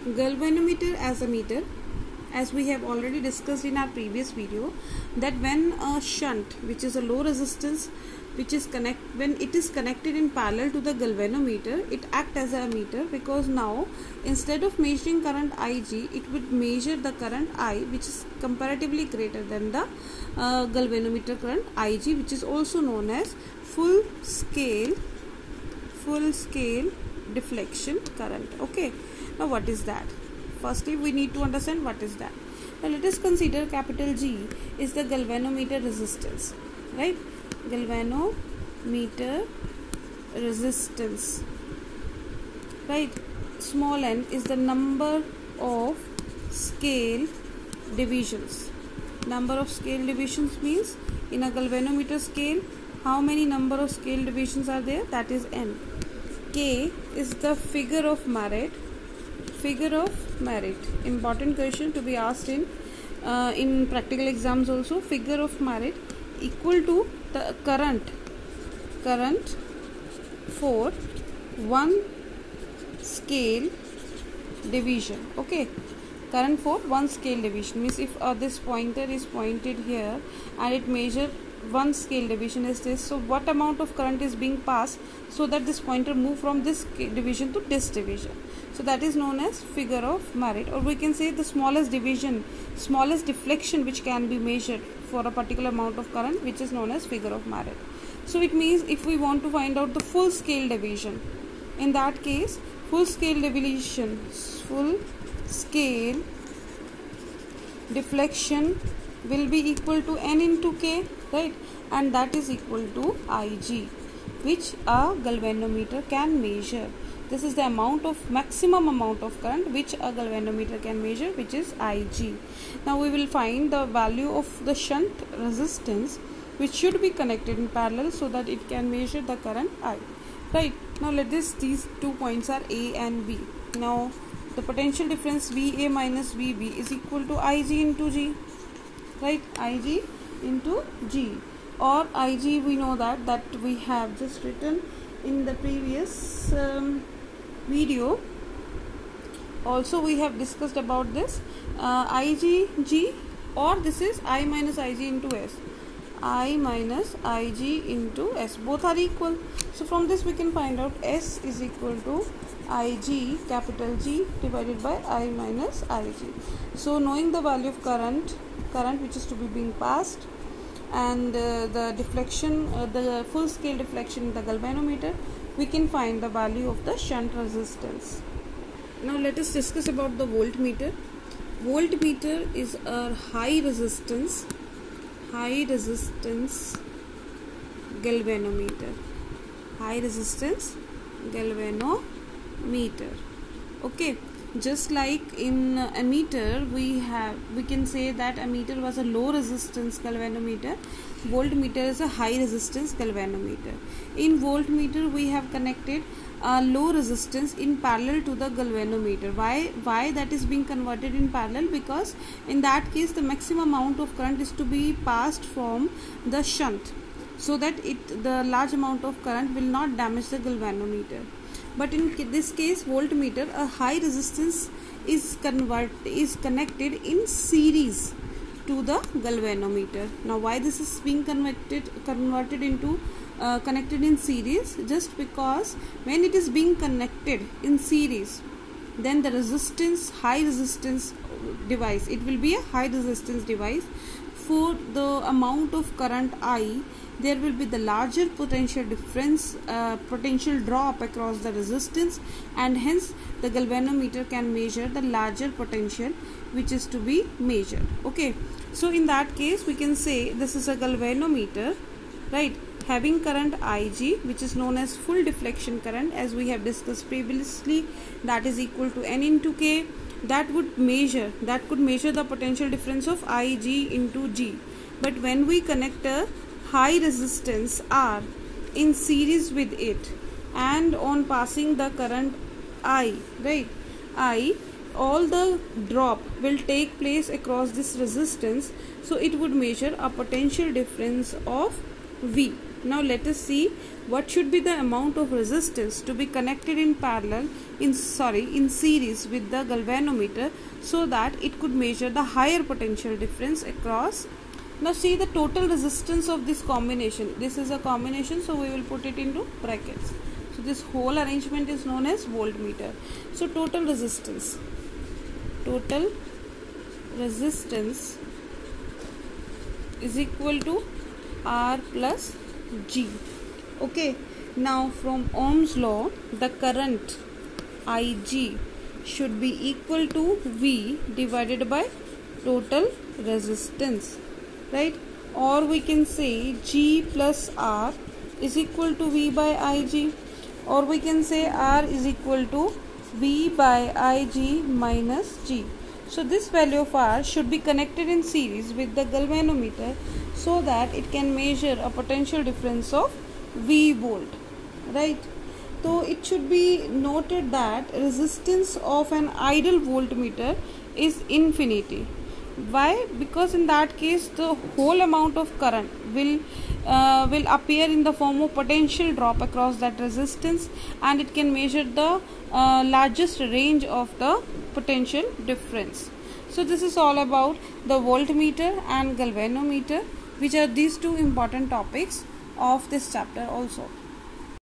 galvanometer as a meter, as we have already discussed in our previous video, that when a shunt, which is a low resistance, when it is connected in parallel to the galvanometer, it acts as a meter, because now instead of measuring current Ig, it would measure the current I, which is comparatively greater than the galvanometer current Ig, which is also known as full scale deflection current. Okay, now what is that? Firstly, we need to understand what is that. Now let us consider capital G is the galvanometer resistance, right? Galvanometer resistance, right? Small n is the number of scale divisions. Number of scale divisions means in a galvanometer scale, how many number of scale divisions are there? That is n. K is the figure of merit. Important question to be asked in practical exams also. Figure of merit equal to the current for one scale division. Okay, current for one scale division means if this pointer is pointed here and it measures one scale division is this, so what amount of current is being passed so that this pointer move from this division to this division, so that is known as figure of merit. Or we can say the smallest deflection which can be measured for a particular amount of current, which is known as figure of merit. So it means if we want to find out the full scale division, in that case full scale deflection will be equal to n into k, right? And that is equal to Ig, which a galvanometer can measure. This is the maximum amount of current which a galvanometer can measure, which is Ig. Now we will find the value of the shunt resistance, which should be connected in parallel so that it can measure the current I. Right. Now these two points are A and B. Now the potential difference VA minus VB is equal to Ig into G. Right, Ig into G, or Ig we know that we have just written in the previous video. Also we have discussed about this Ig G, or this is I minus Ig into S. I minus Ig into S, both are equal. So from this we can find out S is equal to Ig capital G divided by I minus Ig. So knowing the value of current which is to be being passed, and the deflection, the full scale deflection in the galvanometer, we can find the value of the shunt resistance. Now let us discuss about the voltmeter. Voltmeter is a high resistance galvanometer. Okay, just like in ammeter, we can say that ammeter was a low resistance galvanometer. Voltmeter is a high resistance galvanometer. In voltmeter we have connected a low resistance in parallel to the galvanometer. Why that is being converted in parallel? Because in that case the maximum amount of current is to be passed from the shunt, so that the large amount of current will not damage the galvanometer. But in this case voltmeter, a high resistance is connected in series to the galvanometer. Now why this is being converted into connected in series? Just because when it is being connected in series, then the high resistance device, it will be a high resistance device. For the amount of current I, there will be the larger potential drop across the resistance, and hence the galvanometer can measure the larger potential which is to be measured. Okay, so in that case we can say this is a galvanometer, right, having current Ig, which is known as full deflection current, as we have discussed previously, that is equal to n into k. That could measure the potential difference of Ig into G. But when we connect a high resistance R in series with it, and on passing the current I, right, all the drop will take place across this resistance, so it would measure a potential difference of V. Now let us see what should be the amount of resistance to be connected in series with the galvanometer, so that it could measure the higher potential difference across. Now see the total resistance of this combination. This is a combination, so we will put it into brackets. So this whole arrangement is known as voltmeter. So total resistance is equal to R plus G. Okay, now from Ohm's law, the current Ig should be equal to V divided by total resistance, right? Or we can say G plus R is equal to V by Ig, or we can say R is equal to V by Ig minus G. So this value of R should be connected in series with the galvanometer, so that it can measure a potential difference of V volt, right? So it should be noted that resistance of an ideal voltmeter is infinity. Why? Because in that case the whole amount of current will appear in the form of potential drop across that resistance, and it can measure the largest range of the potential difference. So this is all about the voltmeter and galvanometer, which are these two important topics of this chapter also.